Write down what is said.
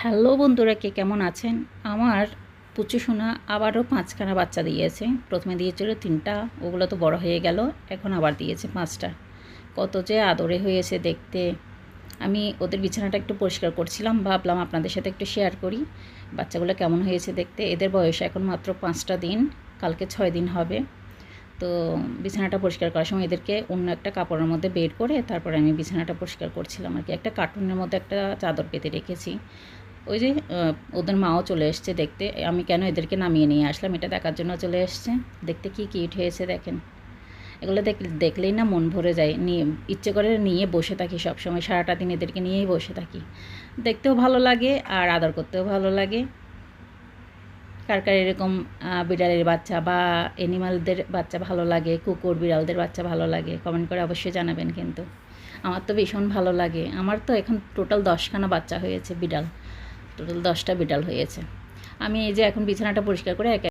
Hello বন্ধুরা, কে কেমন আছেন? আমার পুচু সোনা আবারও 5খানা বাচ্চা দিয়েছে। প্রথমে দিয়েছিল 3টা, ওগুলো তো বড় হয়ে গেল। এখন আবার দিয়েছে 5টা। কত যে আদরে হয়েছে দেখতে। আমি ওদের বিছানাটা একটু পরিষ্কার করছিলাম, ভাবলাম আপনাদের সাথে একটু শেয়ার করি বাচ্চাগুলো কেমন হয়েছে দেখতে। এদের বয়স এখন মাত্র 5টা দিন, কালকে 6 দিন হবে। তো বিছানাটা পরিষ্কার করার সময় এদেরকে অন্য একটা কাপড়ের মধ্যে বের করে তারপরে আমি বিছানাটা পরিষ্কার করছিলাম আর কি। একটা কার্টুনের মধ্যে একটা চাদর পেতে রেখেছি। ওই যে ওদের মাও চলে এসছে দেখতে। আমি কেন এদেরকে নামিয়ে নিয়ে আসলাম এটা দেখার জন্য চলে এসছে। দেখতে কি কিউট হয়েছে দেখেন। এগুলো দেখলেই না মন ভরে যায়, নিয়ে ইচ্ছে করে নিয়ে বসে থাকি সবসময়, সারাটা দিন এদেরকে নিয়েই বসে থাকি। দেখতেও ভালো লাগে আর আদর করতেও ভালো লাগে। কার কার এরকম বিড়ালের বাচ্চা বা অ্যানিমালদের বাচ্চা ভালো লাগে, কুকুর বিড়ালদের বাচ্চা ভালো লাগে, কমেন্ট করে অবশ্যই জানাবেন কিন্তু। আমার তো ভীষণ ভালো লাগে। আমার তো এখন টোটাল 10খানা বাচ্চা হয়েছে বিড়াল, টোটাল 10টা বিড়াল হয়েছে। আমি এই যে এখন বিছানাটা পরিষ্কার করে